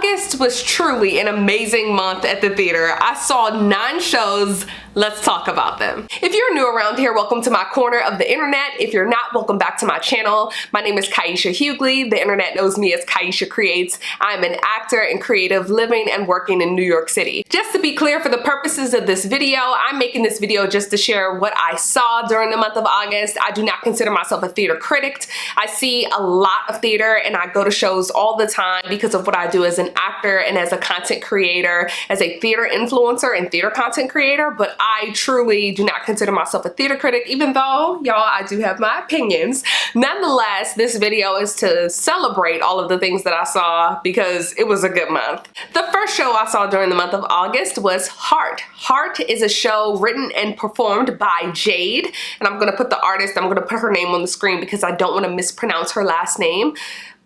August was truly an amazing month at the theater. I saw 9 shows. Let's talk about them. If you're new around here, welcome to my corner of the internet. If you're not, welcome back to my channel. My name is Kaisha Huguley. The internet knows me as Kaisha Creates. I'm an actor and creative living and working in New York City. Just to be clear, for the purposes of this video, I'm making this video just to share what I saw during the month of August. I do not consider myself a theater critic. I see a lot of theater and I go to shows all the time because of what I do as an actor and as a content creator, as a theater influencer and theater content creator, but I truly do not consider myself a theater critic, even though, y'all, I do have my opinions. Nonetheless, this video is to celebrate all of the things that I saw because it was a good month. The first show I saw during the month of August was Heart. Heart is a show written and performed by Jade, and I'm gonna put the artist, I'm gonna put her name on the screen because I don't want to mispronounce her last name.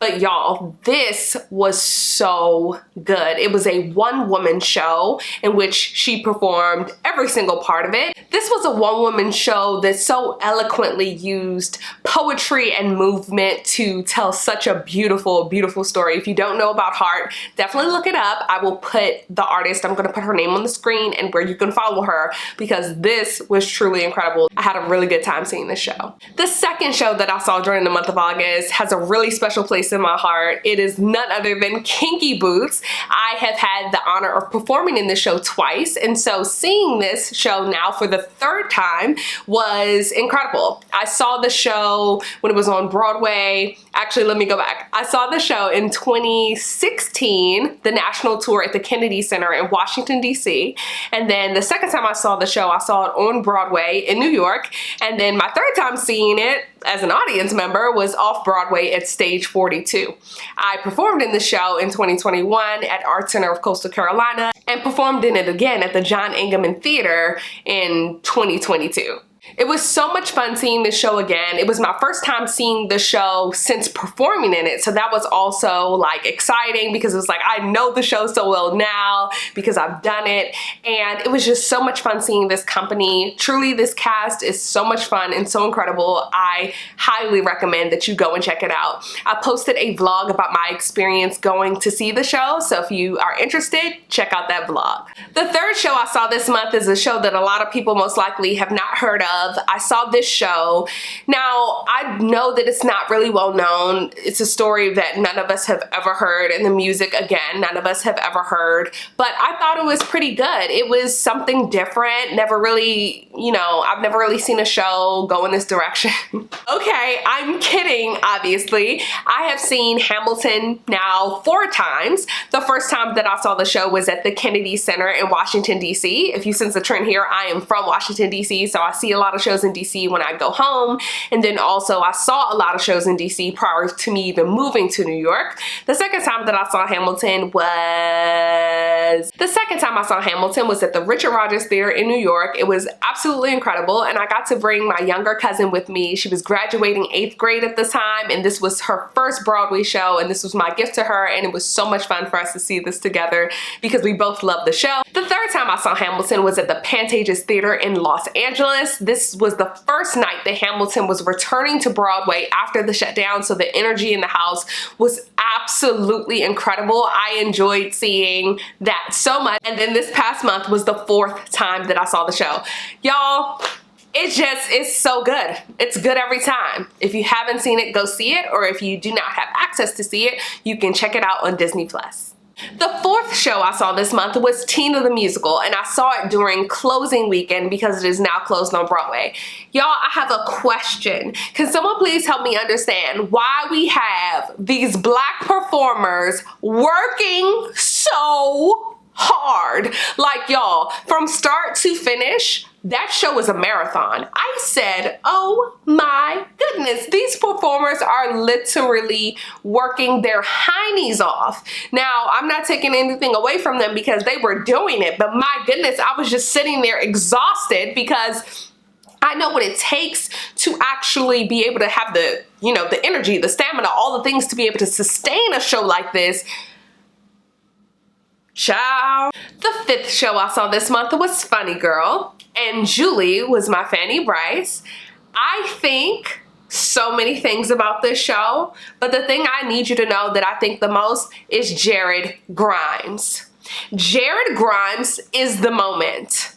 But y'all, this was so good. It was a one-woman show in which she performed every single part of it. This was a one-woman show that so eloquently used poetry and movement to tell such a beautiful, beautiful story. If you don't know about Heart, definitely look it up. I will put the artist, I'm gonna put her name on the screen and where you can follow her because this was truly incredible. I had a really good time seeing this show. The second show that I saw during the month of August has a really special place in my heart. It is none other than Kinky Boots. I have had the honor of performing in this show twice, and so seeing this show now for the 3rd time was incredible. I saw the show when it was on Broadway. Actually, let me go back. I saw the show in 2016, the national tour at the Kennedy Center in Washington, D.C. And then the second time I saw the show, I saw it on Broadway in New York. And then my 3rd time seeing it as an audience member was off Broadway at Stage 42. I performed in the show in 2021 at Art Center of Coastal Carolina and performed in it again at the John Ingeman Theater in 2022. It was so much fun seeing this show again. It was my first time seeing the show since performing in it. So that was also like exciting because it was like, I know the show so well now because I've done it. And it was just so much fun seeing this company. Truly, this cast is so much fun and so incredible. I highly recommend that you go and check it out. I posted a vlog about my experience going to see the show. So if you are interested, check out that vlog. The 3rd show I saw this month is a show that a lot of people most likely have not heard of. I saw this show. Now, I know that it's not really well known. It's a story that none of us have ever heard, and the music, again, none of us have ever heard, but I thought it was pretty good. It was something different. Never really, you know, I've never really seen a show go in this direction. Okay, I'm kidding, obviously. I have seen Hamilton now 4 times. The first time that I saw the show was at the Kennedy Center in Washington, D.C. If you sense the trend here, I am from Washington, D.C., so I see a lot of shows in DC when I go home, and then also I saw a lot of shows in DC prior to me even moving to New York. The second time that I saw Hamilton was at the Richard Rodgers Theater in New York. It was absolutely incredible, and I got to bring my younger cousin with me. She was graduating 8th grade at the time, and this was her first Broadway show, and this was my gift to her, and it was so much fun for us to see this together because we both loved the show. The 3rd time I saw Hamilton was at the Pantages Theater in Los Angeles. This was the first night that Hamilton was returning to Broadway after the shutdown, so the energy in the house was absolutely incredible. I enjoyed seeing that so much. And then this past month was the 4th time that I saw the show. Y'all, it's so good. It's good every time. If you haven't seen it, go see it, or if you do not have access to see it, you can check it out on Disney+. The 4th show I saw this month was Tina the Musical, and I saw it during closing weekend because it is now closed on Broadway. Y'all, I have a question. Can someone please help me understand why we have these Black performers working so hard? Like, y'all, from start to finish, that show was a marathon. I said, oh my goodness, these performers are literally working their heinies off. Now, I'm not taking anything away from them because they were doing it, but my goodness, I was just sitting there exhausted because I know what it takes to actually be able to have the, you know, the energy, the stamina, all the things to be able to sustain a show like this. Ciao. The 5th show I saw this month was Funny Girl, and Julie was my Fanny Bryce. I think so many things about this show, but the thing I need you to know that I think the most is Jared Grimes. Jared Grimes is the moment.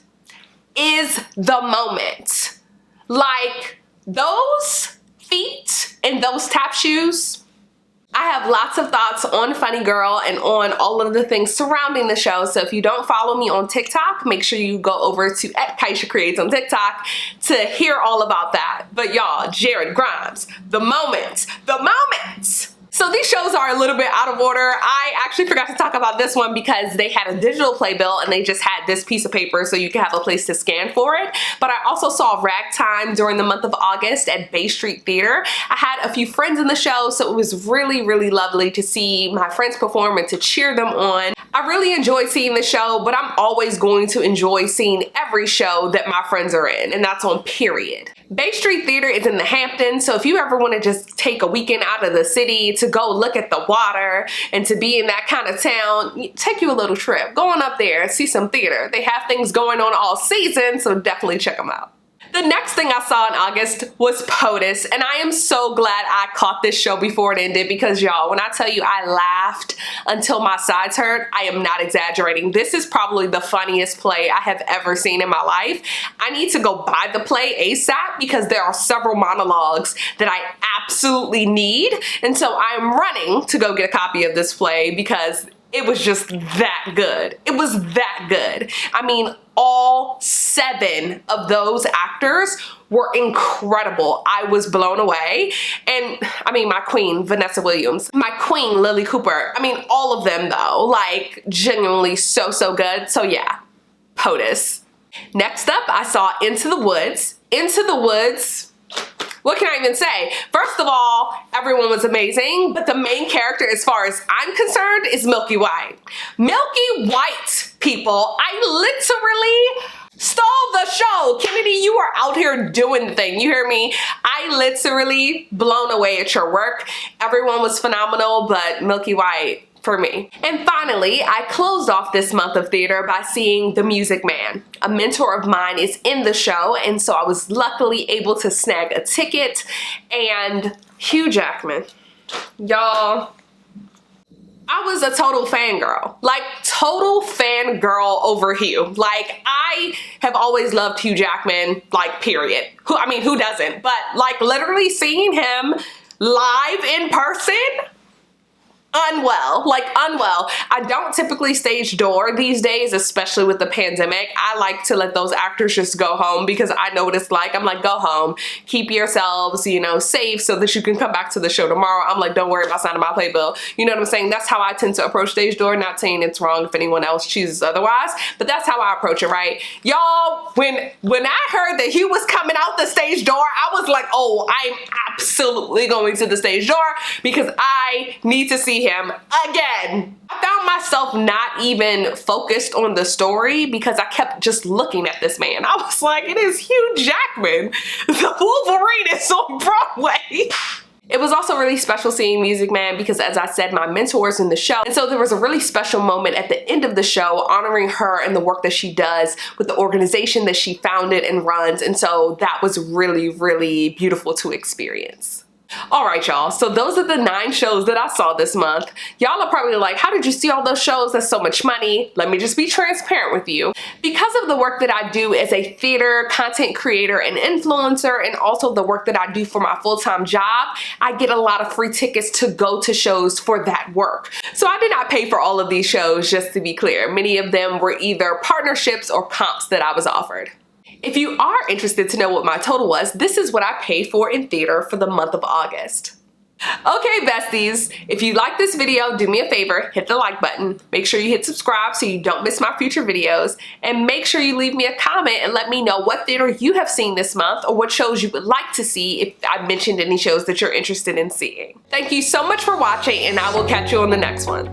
Like, those feet and those tap shoes, I have lots of thoughts on Funny Girl and on all of the things surrounding the show. So if you don't follow me on TikTok, make sure you go over to @Kaisha Creates on TikTok to hear all about that. But y'all, Jared Grimes, the moment. So these shows are a little bit out of order. I actually forgot to talk about this one because they had a digital playbill and they just had this piece of paper so you can have a place to scan for it. But I also saw Ragtime during the month of August at Bay Street Theater. I had a few friends in the show, so it was really, really lovely to see my friends perform and to cheer them on. I really enjoyed seeing the show, but I'm always going to enjoy seeing every show that my friends are in, and that's on period. Bay Street Theater is in the Hamptons, so if you ever want to just take a weekend out of the city to go look at the water and to be in that kind of town, take you a little trip. Go on up there and see some theater. They have things going on all season, so definitely check them out. The next thing I saw in August was POTUS, and I am so glad I caught this show before it ended because y'all, when I tell you I laughed until my sides hurt, I am not exaggerating. This is probably the funniest play I have ever seen in my life. I need to go buy the play ASAP because there are several monologues that I absolutely need, and so I'm running to go get a copy of this play because it was just that good. It was that good. I mean, all 7 of those actors were incredible. I was blown away. And I mean, my queen, Vanessa Williams, my queen, Lily Cooper. I mean, all of them though, like genuinely so, so good. So yeah, POTUS. Next up, I saw Into the Woods. Into the Woods, what can I even say? First of all, everyone was amazing, but the main character, as far as I'm concerned, is Milky White. Milky White, people. I literally stole the show. Kennedy, you are out here doing the thing. You hear me? I literally blown away at your work. Everyone was phenomenal, but Milky White, for me. And finally, I closed off this month of theater by seeing The Music Man. A mentor of mine is in the show, and so I was luckily able to snag a ticket. And Hugh Jackman, y'all, I was a total fangirl. Like, total fangirl over Hugh. Like, I have always loved Hugh Jackman, like, period. Who doesn't? But, like, literally seeing him live in person, unwell. I don't typically stage door these days, especially with the pandemic. I like to let those actors just go home because I know what it's like. I'm like, go home, keep yourselves, you know, safe so that you can come back to the show tomorrow. I'm like, don't worry about signing my playbill. You know what I'm saying? That's how I tend to approach stage door. Not saying it's wrong if anyone else chooses otherwise, but that's how I approach it, right? Y'all, when I heard that Hugh was coming out the stage door, I was like, oh, I'm absolutely going to the stage door because I need to see him again. I found myself not even focused on the story because I kept just looking at this man. I was like, it is Hugh Jackman. The Wolverine is on Broadway. It was also really special seeing Music Man because, as I said, my mentor is in the show. And so there was a really special moment at the end of the show honoring her and the work that she does with the organization that she founded and runs. And so that was really, really beautiful to experience. All right, y'all, so those are the 9 shows that I saw this month. Y'all are probably like, how did you see all those shows? That's so much money. Let me just be transparent with you. Because of the work that I do as a theater content creator and influencer, and also the work that I do for my full-time job, I get a lot of free tickets to go to shows for that work. So I did not pay for all of these shows, just to be clear. Many of them were either partnerships or comps that I was offered. If you are interested to know what my total was, this is what I paid for in theater for the month of August. Okay, besties, if you like this video, do me a favor, hit the like button. Make sure you hit subscribe so you don't miss my future videos. And make sure you leave me a comment and let me know what theater you have seen this month or what shows you would like to see if I mentioned any shows that you're interested in seeing. Thank you so much for watching, and I will catch you on the next one.